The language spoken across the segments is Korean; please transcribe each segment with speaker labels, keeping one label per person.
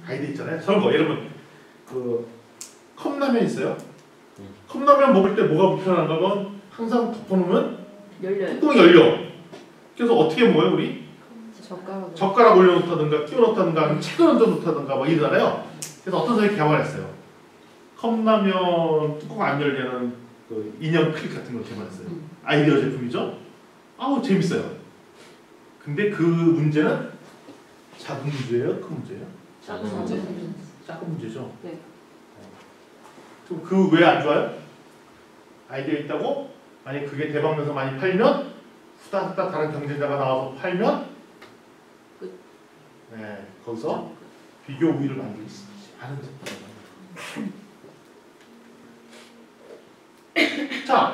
Speaker 1: 아이디어 있잖아요. 저런 거 여러분 그 컵라면 있어요. 컵라면 먹을 때 뭐가 불편한가 하면 항상 덮어놓으면
Speaker 2: 열려요.
Speaker 1: 뚜껑이 열려. 그래서 어떻게 먹어요 우리? 젓가락 올려놓다든가 끼워놓다든가 책을 얹어놓다든가 뭐 이러잖아요. 그래서 어떤 사람이 개발했어요. 컵라면 뚜껑 안 열게 하는 그 인형 클립 같은 걸 개발했어요. 아이디어 제품이죠. 아우 재밌어요. 근데 그 문제는 작은 문제예요? 큰 문제예요? 작은 문제죠.
Speaker 2: 네.
Speaker 1: 그 왜 안 좋아요? 아이디어 있다고 만약 그게 대박나서 많이 팔면 후다후다 다른 경쟁자가 나와서 팔면 네, 거기서 비교 우위를 만들 수 있는 자,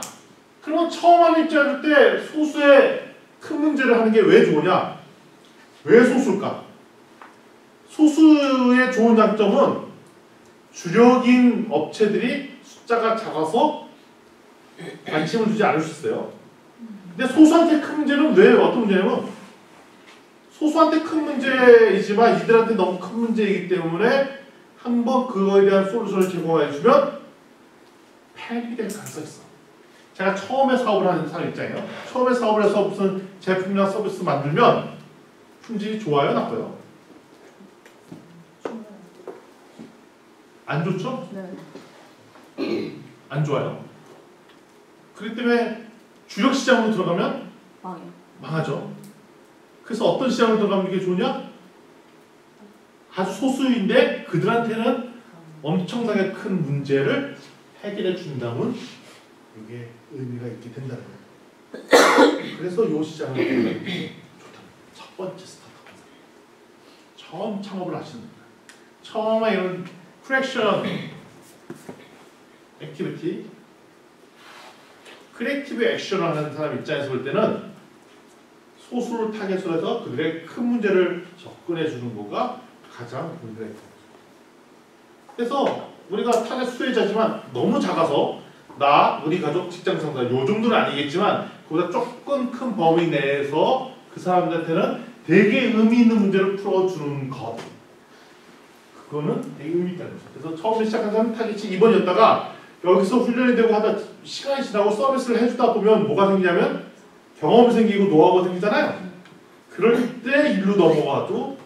Speaker 1: 그럼 처음 하는 입장일 때 소수의 큰 문제를 하는 게 왜 좋으냐? 왜 소수일까? 소수의 좋은 장점은 주력인 업체들이 숫자가 작아서 관심을 주지 않을 수 있어요. 근데 소수한테 큰 문제는 왜 어떤 문제냐면 소수한테 큰 문제이지만 이들한테 너무 큰 문제이기 때문에 한번 그거에 대한 솔루션을 제공해 주면 폐기될 가능성이 있어. 제가 처음에 사업을 하는 사람 입장이에요. 처음에 사업을 해서 무슨 제품이나 서비스 만들면 품질이 좋아요? 나빠요? 안 좋죠?
Speaker 2: 네.
Speaker 1: 안 좋아요. 그렇기 때문에 주력 시장으로 들어가면 망하죠. 그래서 어떤 시장으로 들어가면 이게 좋으냐? 아주 소수인데 그들한테는 엄청나게 큰 문제를 해결해 준다면 이게 의미가 있게 된다는 거예요. 그래서 이 시장을 좋다. 첫 번째 스타트업. 처음 창업을 하시는 분들. 처음에 이런 크리에이션 액티비티 크리에이티브 액션을 하는 사람 입장에서 볼 때는 소수를 타겟으로 해서 그들의 큰 문제를 접근해 주는 거가 가장 의미가 있다. 그래서 우리가 타겟 수혜자지만 너무 작아서 나, 우리 가족, 직장 상사 요 정도는 아니겠지만 그보다 조금 큰 범위 내에서 그 사람들한테는 되게 의미 있는 문제를 풀어주는 것 그거는 되게 의미 있다는 거죠. 그래서 처음에 시작한 사람은 타겟이 2번이었다가 여기서 훈련이 되고 하다 시간이 지나고 서비스를 해주다 보면 뭐가 생기냐면 경험이 생기고 노하우가 생기잖아요. 그럴 때 일로 넘어가도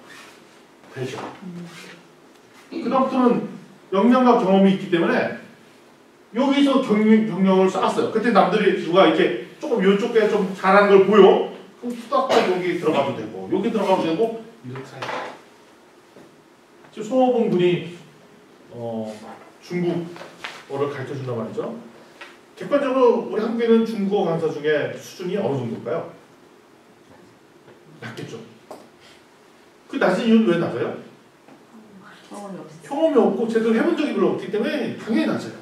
Speaker 1: 되죠. 그 다음부터는 역량과 경험이 있기 때문에 여기서 경력을 쌓았어요. 그때 남들이 누가 이렇게 조금 이쪽에 좀 잘하는 걸 보여. 그럼 수다가 여기 들어가도 되고 여기 들어가도 되고 이렇게 사야 돼요. 지금 송호봉 군이 중국어를 가르쳐준단 말이죠. 객관적으로 우리 한국에는 중국어 강사 중에 수준이 어느 정도일까요? 낮겠죠. 그 낮은 이유는 왜 낮아요? 경험이 없고 제대로 해본 적이 별로 없기 때문에 당연히 낮아요.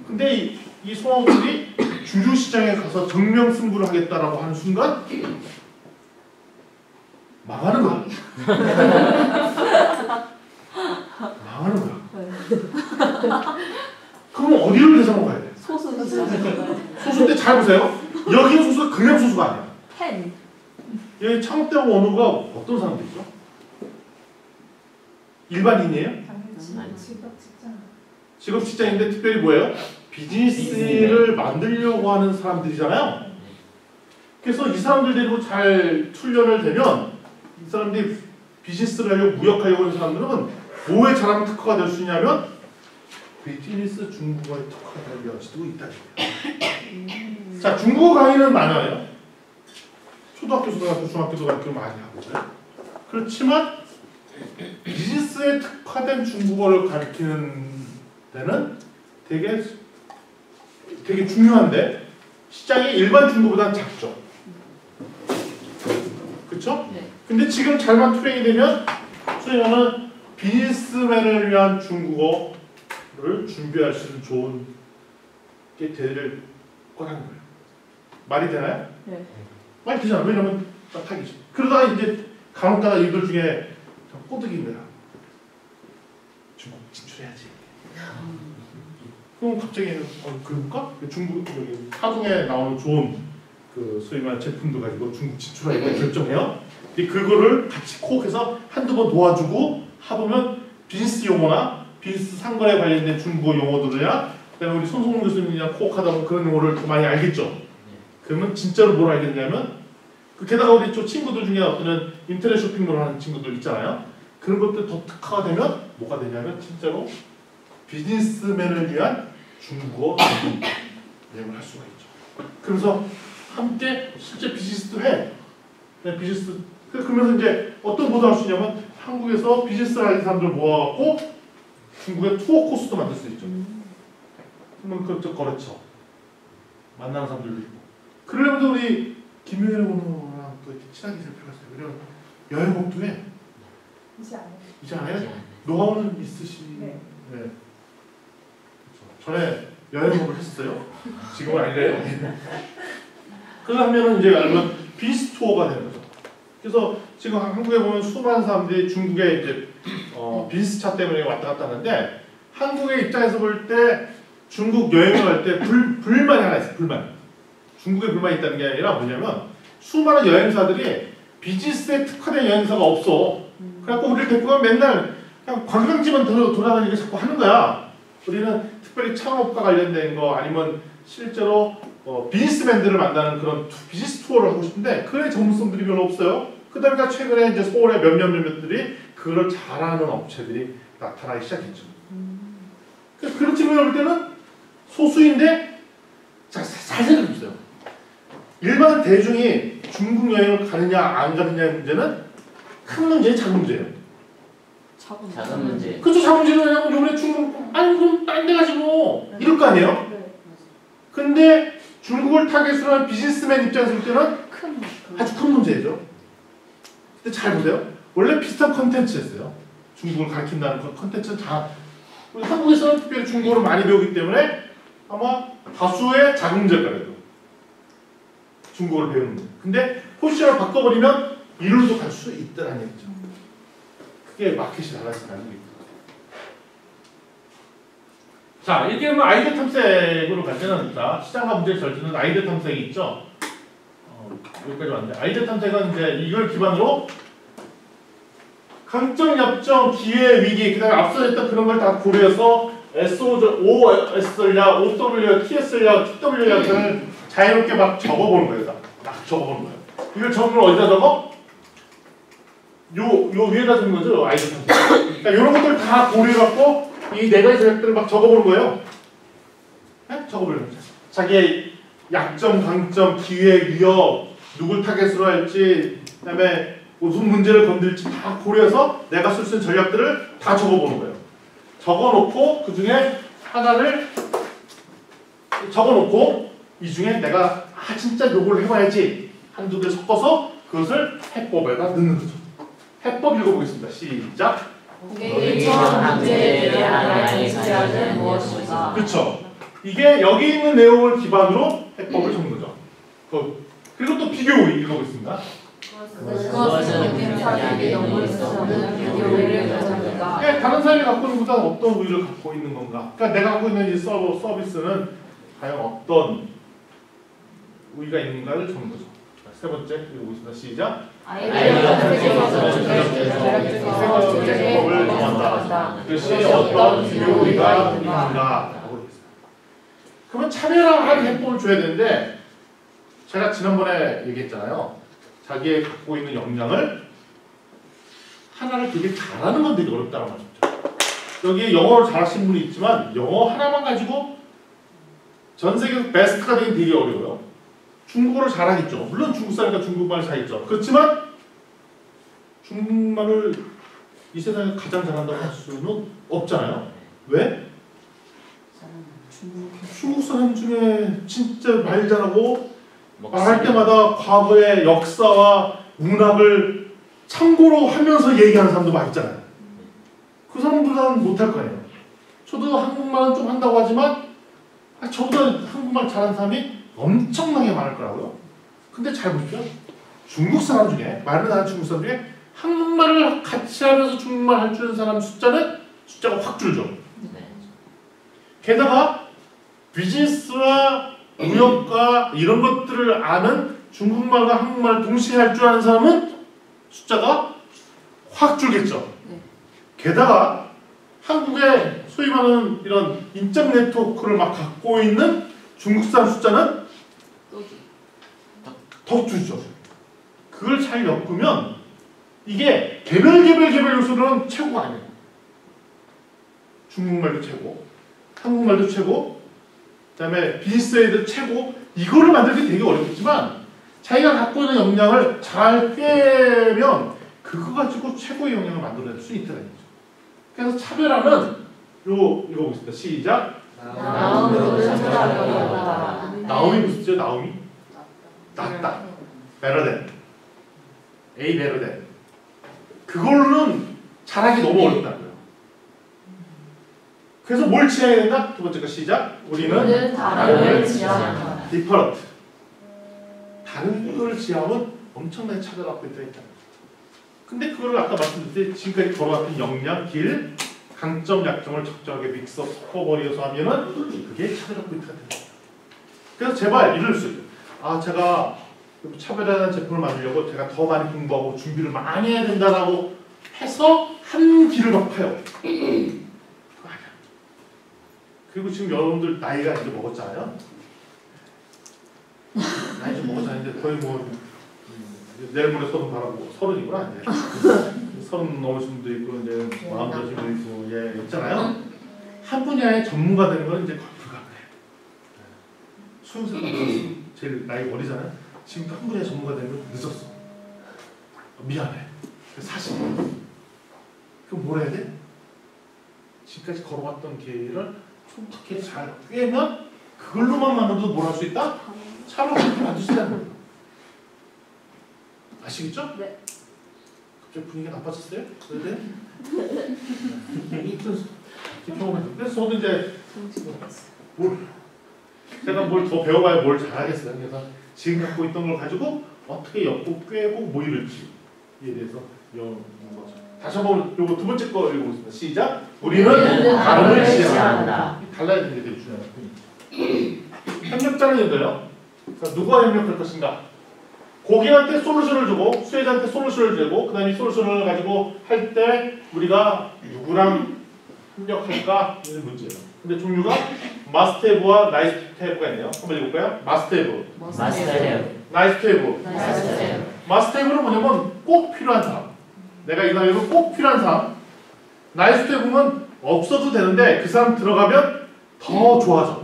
Speaker 1: 근데 이 송호봉이 주류 시장에 가서 정면 승부를 하겠다라고 하는 순간 망하는 거야. 망하는 거야. 그럼 어디를 대상으로 가야 돼? 소수인데 잘 보세요. 여기는 소수가 그냥 소수가 아니야.
Speaker 2: 펜.
Speaker 1: 여기 창업대학 원우가 어떤 사람들이죠? 일반인이에요? 직업 직장인데 특별히 뭐예요? 비즈니스를 만들려고 하는 사람들이잖아요. 그래서 이 사람들 데리고 잘 훈련을 되면 이 사람들이 비즈니스를 하려고 무역하려고 하는 사람들은 뭐에 잘하면 특허가 될 수 있냐면 비즈니스 중국어의 특허가 될 수도 있다. 자, 중국어 강의는 많아요. 초등학교, 고등학교, 중학교 가르치고 많이 하거든요. 그렇지만 비즈니스에 특화된 중국어를 가르치는 데는 되게 중요한데 시장이 일반 중국어보다는 작죠. 그렇죠?
Speaker 2: 네.
Speaker 1: 근데 지금 잘만 트레이닝 되면 수행하는 비즈니스맨을 위한 중국어를 준비할 수 있는 좋은 게 될 거라는 거예요. 말이 되나요?
Speaker 2: 네.
Speaker 1: 말이 되잖아. 왜냐면 딱 타기죠. 그러다가 이제 간혹가다 이들 중에 꼬드긴 거야. 중국 진출해야지. 그럼 갑자기 그럴까? 중국 여기 하중에 나오는 좋은 그 소위 말하는 제품도 가지고 중국 진출하기로 결정해요. 근데 그거를 같이 콕해서 한두 번 도와주고 하보면 비즈니스 용어나 비즈니스 상거래 관련된 중국어 용어들이나 그다음에 우리 손성문 교수님이랑 코어하다 보면 그런 용어를 더 많이 알겠죠. 그러면 진짜로 뭘 알게 되냐면 게다가 우리 저 친구들 중에 어떤 인터넷 쇼핑몰 하는 친구들 있잖아요. 그런 것들 더 특화가 되면 뭐가 되냐면 진짜로 비즈니스맨을 위한 중국어 내용을 할 수가 있죠. 그래서 함께 실제 비즈니스도 해. 비즈니스 그러면서 이제 어떤 보도 할 수 있냐면 한국에서 비즈니스 하는 사람들 모아갖고 중국에 투어 코스도 만들 수 있죠. 그러면 그쪽 거래처 만나는 사람들도 있고. 그러려면 우리 김효일 오너랑 또 이렇게 친하게 될 필요가 있어요. 그러면 여행업도 해.
Speaker 3: 이제 안 해요.
Speaker 1: 이제 안 해요? 노하우는 있으시.
Speaker 3: 네.
Speaker 1: 네. 전에 여행업을 했어요. 지금은 아니래요. 그래서 하면은 이제 알면 비즈니스 투어가 되는 거죠. 그래서 지금 한국에 보면 수많은 사람들이 중국에 이제 비즈니스 차 때문에 왔다 갔다 하는데 한국의 입장에서 볼 때 중국 여행을 갈 때 불만이 하나 있어요. 불만. 중국에 불만이 있다는 게 아니라 뭐냐면 수많은 여행사들이 비즈니스에 특화된 여행사가 없어. 그래갖고 우리를 데리고 가면 맨날 그냥 관광지만 돌아다니고 자꾸 하는 거야. 우리는 특별히 창업과 관련된 거 아니면 실제로 비즈니스맨들을 만나는 그런 비즈니스 투어를 하고 싶은데 그런 전문성들이 별로 없어요. 그러니까 최근에 이제 서울의 몇몇들이 그걸 잘하는 업체들이 나타나기 시작했죠. 그런 측면을 볼 때는 소수인데 잘 생각해보세요. 일반 대중이 중국 여행을 가느냐 안 가느냐의 문제는 큰 문제예요, 작은 문제예요.
Speaker 2: 작은 문제.
Speaker 1: 그렇죠. 작은 문제는 그냥 요번에 중국 아니 그럼 딴 데 가지고 이럴 거 아니에요?
Speaker 3: 네.
Speaker 1: 근데 중국을 타겟으로 한 비즈니스맨 입장에서 볼 때는 아주 큰 문제죠. 근데 잘 보세요. 원래 비슷한 컨텐츠였어요. 중국을 가르친다는 그 컨텐츠는 다 우리 한국에서는 특별히 중국어를 많이 배우기 때문에 아마 다수의 작은 문제일 거예요. 중국어를 배우는 문제. 근데 포지션을 바꿔버리면 이룰도 갈 수 있다는 얘기죠. 그게 마켓이 달라진다는 얘기죠. 자, 이렇게 하면 아이디어 탐색으로 갈 때는 자, 시장과 문제를 결정하는 아이디어 탐색이 있죠. 여기까지 왔는데 아이디어 탐색은 이제 이걸 기반으로 강점, 약점, 기회, 위기, 그 다음에 앞서 했던 그런 걸 다 고려해서 OS냐, OW냐, TS냐, TW냐 등을 자유롭게 막 적어보는 거예요. 막 적어보는 거예요. 이걸 적으면 어디다 적어? 요 위에다 적는 거죠. 아이디어 탐색. 그러니까 이런 것들 다 고려해갖고 이 네 가지 전략들을 막 적어보는 거예요. 네? 적어보는 거죠. 자기의 약점, 강점, 기회, 위협, 누굴 타겟으로 할지, 그 다음에 무슨 문제를 건들지 다 고려해서 내가 쓸 수 있는 전략들을 다 적어보는 거예요. 적어놓고 그 중에 하나를 적어놓고 이 중에 내가 진짜 요걸 해봐야지 한두 개 섞어서 그것을 해법에다 넣는 거죠. 해법 읽어보겠습니다. 시작.
Speaker 2: 고객이 처한 문제에 대한 나의 전략은 무엇인가?
Speaker 1: 그렇죠. 이게 여기 있는 내용을 기반으로 해법을 적는 거죠. 그리고 또 비교 읽어보겠습니다.
Speaker 2: 그것은 고객 사람에게 연구를 쓰는 비교를 가져갑니다.
Speaker 1: 다른 사람이 갖고 있는 것보다 어떤 우위를 갖고 있는 건가? 그러니까 내가 갖고 있는 이 서비스는 과연 어떤 우위가 있는가를 적는 거죠. 세 번째 읽어보겠습니다. 시작.
Speaker 2: 아이디어 탐색에서
Speaker 1: 정한다. 그것이 어떤 비교 우위가 있는가? 그러면 차별화한 해법을 줘야 되는데 제가 지난번에 얘기했잖아요. 자기의 갖고 있는 역량을 하나를 되게 잘하는 건 되게 어렵다는 말이죠. 여기 영어를 잘하시는 분이 있지만 영어 하나만 가지고 전 세계에서 베스트가 되긴 되게 어려워요. 중국어를 잘하겠죠. 물론 중국 사람이니까 중국말을 잘하겠죠. 그렇지만 중국말을 이 세상에서 가장 잘한다고 할 수는 없잖아요. 왜? 중국 사람 중에 진짜 말 잘하고 말할 때마다 과거의 역사와 문학을 참고로 하면서 얘기하는 사람도 많이 있잖아요. 그 사람보다는 못할 거 아니에요. 저도 한국말은 좀 한다고 하지만 저보다 한국말 잘하는 사람이 엄청나게 많을 거라고요. 근데 잘 보십시오. 중국 사람 중에 말을 하는 중국 사람 중에 한국말을 같이 하면서 중국말 할 줄 아는 사람 숫자가 확 줄죠. 게다가 비즈니스와 무역과 이런 것들을 아는 중국말과 한국말을 동시에 할 줄 아는 사람은 숫자가 확 줄겠죠. 게다가 한국에 소위 말하는 이런 인적 네트워크를 막 갖고 있는 중국산 숫자는 더 줄죠. 그걸 잘 엮으면 이게 개별 요소는 최고가 아니에요. 중국말도 최고, 한국말도 최고, 그 다음에 비즈니스에도 최고. 이거를 만들기 되게 어렵지만 자기가 갖고 있는 역량을 잘 꿰면 그거 가지고 최고의 역량을 만들어낼 수 있다는 거죠. 그래서 차별화는 이거 보겠습니다. 시작.
Speaker 2: 나음으로 찾아보려다.
Speaker 1: 나움이 무슨 뜻이죠? 나움이? 낫다. better than. A better than. 그걸로는 잘하기 너무 어렵다는 거예요. 그래서 뭘 지향해야 된다? 두 번째 거 시작. 우리는
Speaker 2: 다름을 지향한다.
Speaker 1: different. 다른 거를 지향하면 엄청나게 차별화가 있다. 근데 그거를 아까 말씀드렸듯이 지금까지 걸어왔던 역량, 길, 강점, 약점을 적절하게 믹스업, 섞어버려서 하면은 그게 차별화 포인트가 됩니다. 그래서 제발 이럴 수 있어요. 아, 제가 차별화된 제품을 만들려고 제가 더 많이 공부하고 준비를 많이 해야 된다라고 해서 한 길을 막 파요. 그거 아니야. 그리고 지금 여러분들 나이가 이제 먹었잖아요. 나이 좀 먹었잖아요. 이제 거의 뭐 내일 모레 30 바라고 30이구나 이제 30 넘으신 분도 있고 이제 40 되신 분도 있고 예 있잖아요. 한 분야의 전문가 되는 건 이제 거의 불가능해요. 수영생도 제일 나이 어리잖아요. 지금 한 분야의 전문가 되는 건 늦었어. 미안해. 사실 그럼 뭘 해야 돼? 지금까지 걸어왔던 길을 촘촘하게 잘 꿰면 그걸로만 만들어도 뭘 할 수 있다? 차로 그렇게 만들 수 있다는 거예요. 아시겠죠?
Speaker 2: 네.
Speaker 1: 갑자기 분위기가 나빠졌어요? 왜? 그래서 저도 이제 제가 뭘 더 배워봐야 뭘 잘하겠어요. 그래서 지금 갖고 있던 걸 가지고 어떻게 엮고 꿰고 뭐 이럴지에 대해서 배우는 거죠. 다시 한번 요거 두 번째 거 읽어보겠습니다. 시작. 우리는 다름을 지향한다. 달라야 되는 게 되게 중요한 포인트. 협력자는 얘들요. 누가 협력할 것인가? 고객한테 솔루션을 주고 수혜자한테 솔루션을 주고 그다음에 이 솔루션을 가지고 할 때 우리가 누구랑 협력할까? 이는 문제예요. 근데 종류가 must have와 nice to have가 있네요. 한번 읽어볼까요? must have,
Speaker 2: Must have.
Speaker 1: nice to have.
Speaker 2: Nice to have.
Speaker 1: must have는 뭐냐면 꼭 필요한 사람. 내가 이 나이로 꼭 필요한 사람. nice to have는 없어도 되는데 그 사람 들어가면 더 좋아져.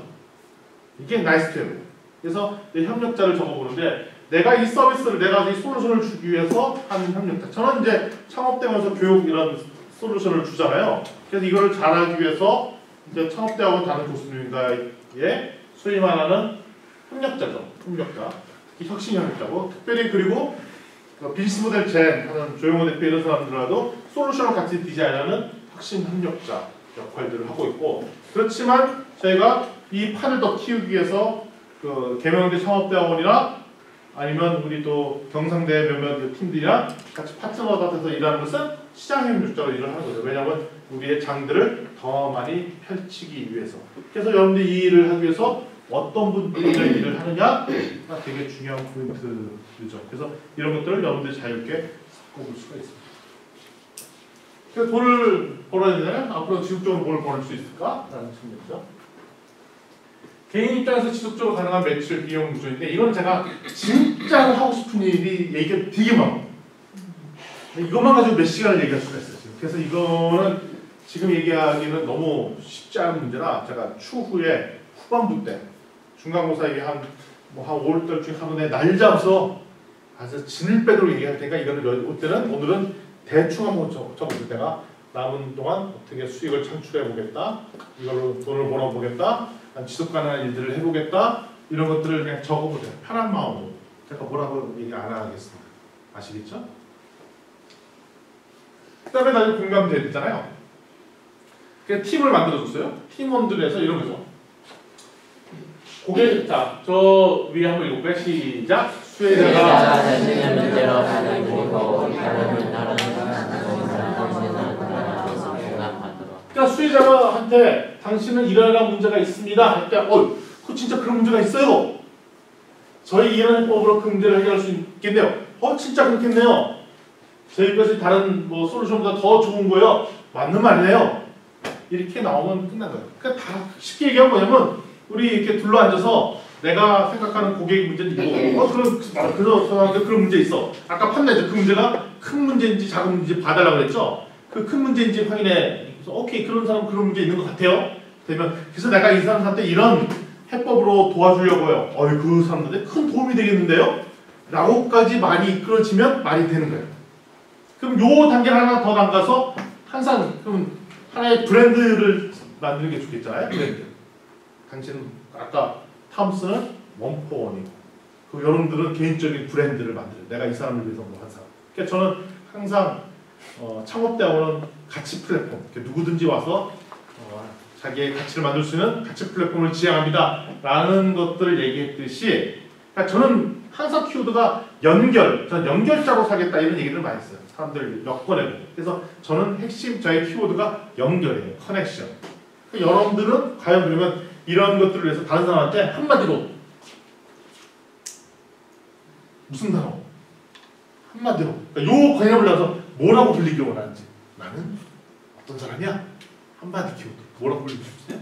Speaker 1: 이게 nice to have. 그래서 내 협력자를 적어보는데 내가 이 서비스를 내가 이 솔루션을 주기 위해서 하는 협력자. 저는 이제 창업대학원에서 교육 이런 솔루션을 주잖아요. 그래서 이거를 잘하기 위해서 이제 창업대학원 다른 교수님과의 소위 말하는 협력자죠. 협력자. 특히 혁신 협력자고 특별히 그리고 그 비즈니스 모델 젠 하는 조용호 대표 이런 사람들과도 솔루션을 같이 디자인하는 혁신 협력자 역할들을 하고 있고 그렇지만 저희가 이 판을 더 키우기 위해서 그 계명대 창업대학원이나 아니면 우리 또 경상대 몇몇 팀들이랑 같이 파트너가 돼서 일하는 것은 시장 협력자로 일을 하는 거죠. 왜냐하면 우리의 장들을 더 많이 펼치기 위해서. 그래서 여러분들이 이 일을 하기 위해서 어떤 분들이 이런 일을 하느냐가 되게 중요한 포인트죠. 그래서 이런 것들을 여러분들이 자유롭게 섞어볼 수가 있습니다. 그래서 돈을 벌어야 되잖아요. 앞으로 지속적으로 뭘 벌 수 있을까? 라는 측면이죠. 개인 입장에서 지속적으로 가능한 매출 비용 구조인데 이건 제가 진짜 하고 싶은 일이 얘기가 되게 많아요. 이것만 가지고 몇 시간을 얘기할 수가 있어요. 그래서 이거는 지금 얘기하기는 너무 쉽지 않은 문제라 제가 추후에 후반부 때 중간고사에게 한 5월달 중에 한 번에 날 잡아서 아주 진을 빼도록 얘기할 테니까 이거는 오늘은 대충 한번 적어볼 때가 남은 동안 어떻게 수익을 창출해 보겠다, 이걸로 돈을 벌어 보겠다, 지속 가능한 일들을 해보겠다 이런 것들을 그냥 적어보세요. 편한 마음으로. 제가 뭐라고 얘기 안 하겠습니다. 아시겠죠? 그 다음에 나중에 공감되잖아요. 그래서 팀을 만들어줬어요. 팀원들에서 이런 거죠. 고객, 자, 저 위에 한번 읽어볼까요? 시작. 수혜자가
Speaker 2: 자신의 문제로 가는 그리고 다른
Speaker 1: 그러니까 수혜자가 한테 당신은 이러이러한 문제가 있습니다 할 때 그 진짜 그런 문제가 있어요. 저희 이런 해법으로 그 문제를 해결할 수 있겠네요. 진짜 그렇겠네요. 저희 것이 다른 뭐 솔루션보다 더 좋은 거예요. 맞는 말이네요. 이렇게 나오면 끝난 거예요. 그러니까 다 쉽게 얘기하면 뭐냐면 우리 이렇게 둘러앉아서 내가 생각하는 고객 문제는 이거. 그런 문제 있어. 아까 판매자 그 문제가 큰 문제인지 작은 문제인지 봐달라고 그랬죠. 그 큰 문제인지 확인해. 그래서 오케이 그런 사람 그런 문제 있는 것 같아요. 그래서 내가 이 사람한테 이런 해법으로 도와주려고요. 그 사람들한테 큰 도움이 되겠는데요? 라고까지 많이 이끌어지면 말이 되는 거예요. 그럼 요 단계를 하나 더 나가서 항상 그럼 하나의 브랜드를 만드는 게 좋겠잖아요. 브랜드. 당신은 아까 탐스는 원포원이고 그 여러분들은 개인적인 브랜드를 만들어요. 내가 이 사람을 위해서 뭐 한 사람. 그러니까 저는 항상 창업대학원은 가치 플랫폼. 누구든지 와서 자기의 가치를 만들 수 있는 가치 플랫폼을 지향합니다. 라는 것들을 얘기했듯이 그러니까 저는 항상 키워드가 연결. 저는 연결자로 사겠다 이런 얘기를 많이 했어요. 사람들 엮어내고. 그래서 저는 핵심 저의 키워드가 연결이에요. 커넥션. 그러니까 여러분들은 과연 그러면 이런 것들을 위해서 다른 사람한테 한마디로 무슨 단어? 한마디로 그러니까 요 개념을 나서 뭐라고 불리기 원하는지 나는 어떤 사람이야? 한마디 키워드 뭐라고 불리고 싶으세요?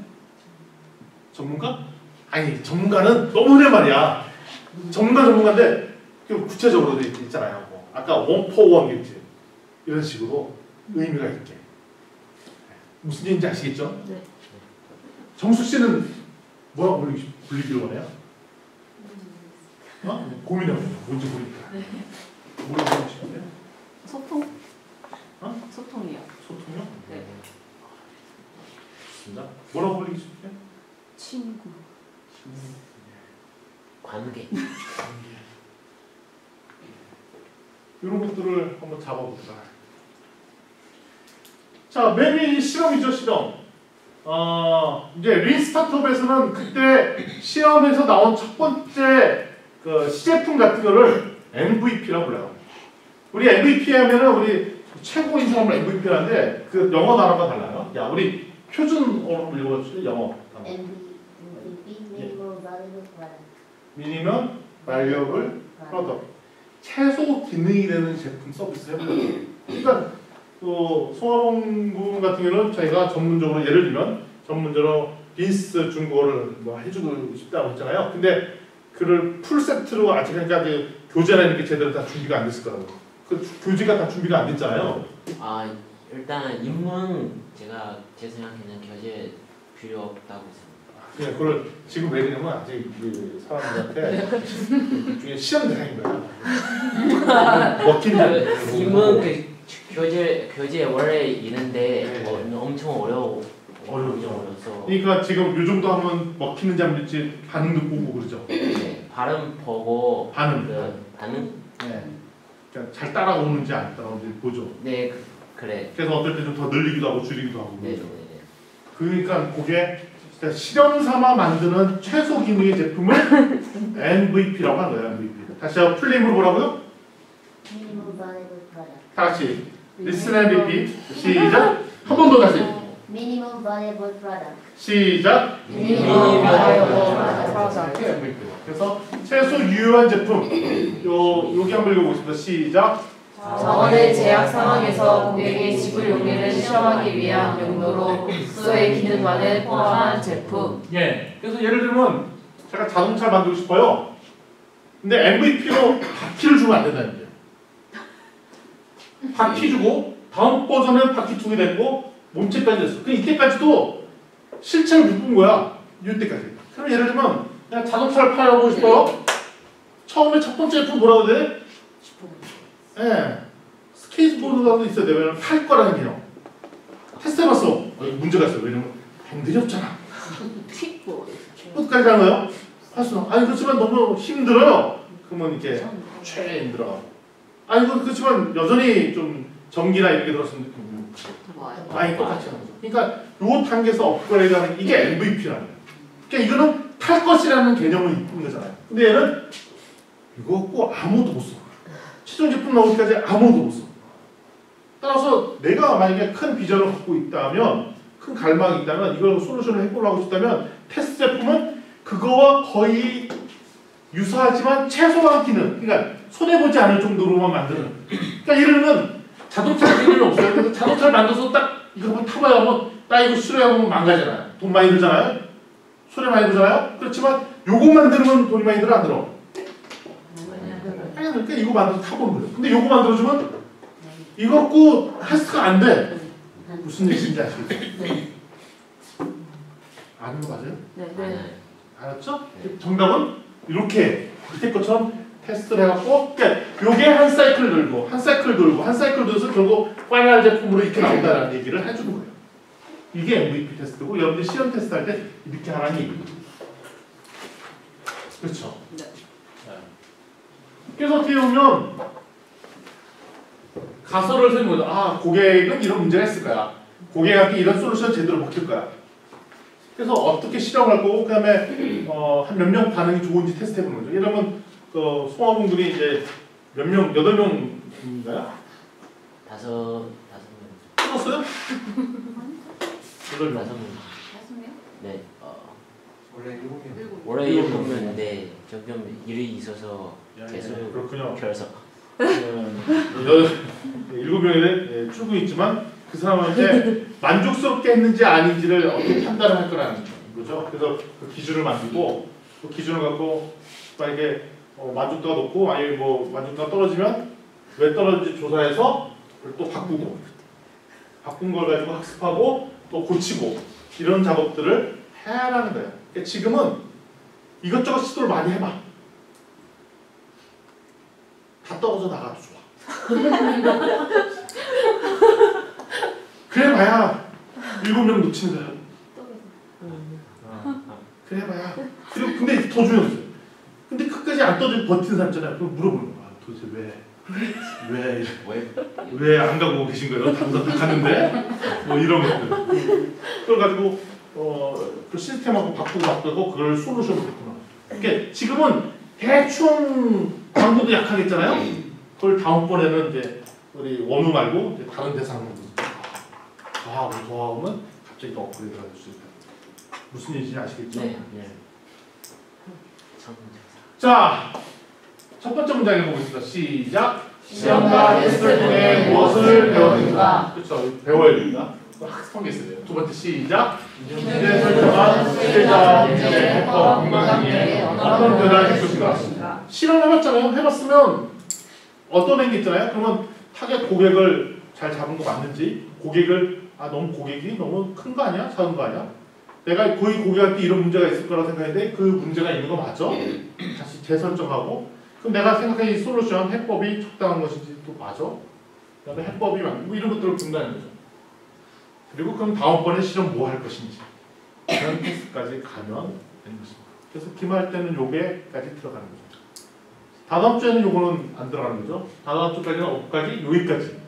Speaker 1: 전문가? 아니 전문가는 너무 흔해 말이야. 전문가인데 구체적으로 있잖아요. 뭐 아까 원포원겠지 이런 식으로 의미가 있게 무슨 얘기인지 아시겠죠?
Speaker 2: 네.
Speaker 1: 정숙 씨는 뭐라고 불리기를 원해요? 고민해보세요. 뭔지 모르니까.
Speaker 2: 네.
Speaker 1: 뭐라고 불리고 싶은데?
Speaker 2: 소통? 소통이요.
Speaker 1: 소통이요?
Speaker 2: 네.
Speaker 1: 좋습니다. 뭐라고 불리고 싶으세요?
Speaker 2: 친구.
Speaker 3: 관계.
Speaker 1: 이런 것들을 한번 잡아보자. 자, 맨이 실험이죠, 실험. 이제 린스타트업에서는 그때 시험에서 나온 첫 번째 그 시제품 같은 거를 MVP라고 불러요. 우리 MVP 하면은 우리 최고인 사람을 MVP라는데 그 영어 단어가 달라요. 야, 우리 표준어로 읽어주세요. 영어 단어. 미니멈 발리어블 프로덕트. 최소 기능이 되는 제품 서비스 해보려고. 그러니까 또 송화봉 부분 같은 경우는 저희가 전문적으로 예를 들면 전문적으로 빈스 중국어를 뭐 해주고 싶다고 했잖아요. 근데 그를 풀 세트로 아직 그러니까 교재라는 게 제대로 다 준비가 안 됐을 거라고. 그 교재가 다 준비가 안 됐잖아요.
Speaker 3: 일단 입문 제 생각에는 교재 필요 없다고 생각합니다.
Speaker 1: 그냥 그걸 지금 왜 그러냐면 아직 그 사람들한테 그 중에 시험 대상인 거야. 먹힌
Speaker 3: 입문 교재 원래 있는데
Speaker 1: 네.
Speaker 3: 엄청 어려워서.
Speaker 1: 그러니까 지금 요 정도 하면 먹히는지 안 먹힐지 반응도 보고 그러죠.
Speaker 3: 네, 발음 보고
Speaker 1: 반응.
Speaker 3: 반응?
Speaker 1: 네. 그러니까 잘 따라오는지 안 따라오는지 보죠.
Speaker 3: 네, 그래.
Speaker 1: 그래서 어떨 때 좀 더 늘리기도 하고 줄이기도 하고
Speaker 3: 네,
Speaker 1: 그러죠.
Speaker 3: 네.
Speaker 1: 그러니까 그게 진짜 실험 삼아 만드는 최소 기능의 제품을 MVP라고 하는 거예요. MVP. 다시 한번 플레임으로 뭐라고요? 다 같이 Listen MVP 시작. 한 번 더 다시
Speaker 4: Minimum viable product.
Speaker 1: 시작.
Speaker 2: Minimum viable product.
Speaker 1: MVP. 그래서 최소 유효한 제품 여기 한번 읽어보겠습니다. 시작.
Speaker 2: 자원의 제약 상황에서 고객의 지불 용의를 실험하기 위한 용도로 국소의 기능만을 포함한 제품.
Speaker 1: 예. 그래서 예를 들면 제가 자동차를 만들고 싶어요. 근데 MVP로 바퀴를 주면 안 된다는 거예요. 바퀴 주고 다음 버전은 바퀴 2개 됐고 몸체까지 됐어. 그 이때까지도 실체를 못 본 거야. 이때까지. 그럼 예를 들면 내가 자동차를 팔아보고 싶어요. 처음에 첫 번째 제품 뭐라고 해야 돼? 예. 스케이트보드라도 있어야 돼. 왜냐면 팔 거라는 개념. 테스트해봤어. 문제가 있어요. 왜냐면 핸들이 없잖아.
Speaker 2: 킥보드.
Speaker 1: 끝까지 가는 거예요? 할수 아니 그렇지만 너무 힘들어요. 그러면 이렇게 최 힘들어. 아니 그렇지만 여전히 좀 전기나 이렇게 들었으면 많이 똑같이 하는 거죠. 그러니까 요 단계에서 업그레이드하는 이게 MVP라는 거예요. 그러니까 이거는 탈 것이라는 개념을 있는 거잖아요. 근데 얘는 이거 꼭 아무도 못 써. 최종 제품 나오기까지 아무도 못 써. 따라서 내가 만약에 큰 비전을 갖고 있다면, 큰 갈망이 있다면, 이걸 솔루션을 해보려고 싶다면 테스트 제품은 그거와 거의 유사하지만 최소한 기능, 그러니까 손해보지 않을 정도로만 만드는. 그러니까 예를 들면 자동차 개념이 없어요. 그래서 자동차를 만들어서 딱 이거 한번 타봐요 하면 나 이거 수리하면 망가잖아요. 돈 많이 들잖아요. 수리 많이 들잖아요. 그렇지만 요것만 들으면 돈이 많이 들어 안 들어? 아니 그러니까 이거 만들어서 타보는 거예요. 근데 요거 만들어주면 이거 갖고 헬스가 안 돼. 무슨 얘기인지 아시겠죠? 아는 거 맞아요?
Speaker 2: 네.
Speaker 1: 알았죠? 정답은 이렇게 밑에 것처럼 테스트를 해갖고 그러니까 요게 한 사이클 돌고 한 사이클 돌고 한 사이클 돌면서 결국 파이널 제품으로 이렇게 나온다는 얘기를 해주는 거예요. 이게 MVP 테스트고 여러분들 시험 테스트 할 때 이렇게 하라는 얘기입니다. 그렇죠?
Speaker 2: 네.
Speaker 1: 그래서 어떻게 보면 가설을 세는 거죠. 아 고객은 이런 문제가 있을 거야. 고객한테 이런 솔루션 제대로 먹힐 거야. 그래서 어떻게 실험할 거고 그다음에 한 몇 명 반응이 좋은지 테스트 해보는 거죠. 예를 들면 송화분들이 이제 몇 명, 8명인가요?
Speaker 3: 다섯
Speaker 1: 찍었어요? 8명.
Speaker 3: 명. 네.
Speaker 5: 원래 7명.
Speaker 3: 원래 7명인데 조금 일이 있어서 계속
Speaker 1: 그렇군요.
Speaker 3: 그래서
Speaker 1: 7명에 출구 있지만 그 사람한테 만족스럽게 했는지 아닌지를 어떻게 판단을 할 거라는 거죠. 그래서 그 기준을 만들고 그 기준을 갖고 만약에 만족도가 높고 아니면 뭐 만족도가 떨어지면 왜 떨어진지 조사해서 그걸 또 바꾸고 바꾼 걸 가지고 학습하고 또 고치고 이런 작업들을 해야 하는 거예요. 그러니까 지금은 이것저것 시도를 많이 해봐. 다 떨어져 나가도 좋아. 그래봐야 7명 놓치는 거야. 그래봐야. 그리고 근데 더 중요한 거죠. 근데 끝까지 안 떠지고 버티는 사람 있잖아요. 그럼 물어보는 거야. 도대체 왜 안 가고 계신 거예요? 당장 다 갔는데? 뭐 이런 것들. 그걸 가지고 그 시스템하고 바꾸고 그걸 솔루션으로 바꾸나. 그러니까 지금은 대충 광고도 약하겠잖아요. 그걸 다음번에는 이제 우리 원우 말고 이제 다른 대상으로 더하면 갑자기 더 업그레이드가 될 수 있다. 무슨 얘기인지 아시겠죠?
Speaker 3: 네.
Speaker 1: 자, 첫 번째 문장 읽어보겠습니다. 시작. 시험과 테스트를 통해 무엇을 배웠는가? 그렇죠. 배워야 됩니다. 학습한 게 있어야 돼요. 두 번째 시작. 문제 설정한 실제자 문제의 해법 공간에 어떤 변화를 줄 것인가? 실험해봤잖아요. 해봤으면 어떤 게 있잖아요. 그러면 타겟 고객을 잘 잡은 거 맞는지, 고객을 너무 고객이 너무 큰 거 아니야? 작은 거 아니야? 내가 거의 고객한테 이런 문제가 있을 거라고 생각했는데 그 문제가 있는 거 맞아? 다시 재설정하고 그럼 내가 생각한 이 솔루션, 해법이 적당한 것인지 또 맞아? 그다음에 해법이 뭐 이런 것들을 본다는 거죠. 그리고 그럼 다음번에 실험 뭐 할 것인지 그런 테스트까지 가면 되는 것입니다. 그래서 기말할 때는 요게까지 들어가는 거죠. 다다음 주에는 요거는 안 들어가는 거죠. 다다음 주까지는 업까지 여기까지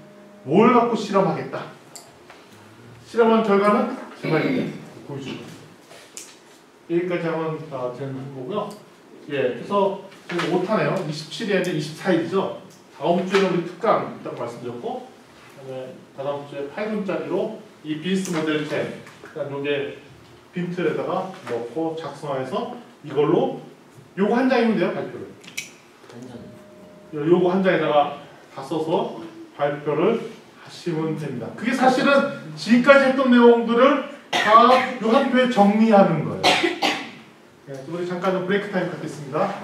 Speaker 1: 뭘 갖고 실험하겠다. 실험한 결과는 기말할 때 보여줄 겁니다. 여기까지 하면 다 되는 거고요. 예, 그래서 5타네요. 27일에 24일이죠. 다음 주에는 우리 특강 있다고 말씀드렸고, 그다음에 다다음 주에 8분짜리로 이 비즈니스 모델 10, 그러니까 요게 빈틀에다가 넣고 작성해서 이걸로 요거 한 장이면 돼요, 발표를. 요거 한 장에다가 다 써서 발표를 하시면 됩니다. 그게 사실은 지금까지 했던 내용들을 다 요 한 표에 정리하는 거예요. 네, 우리 잠깐 브레이크 타임 갖겠습니다.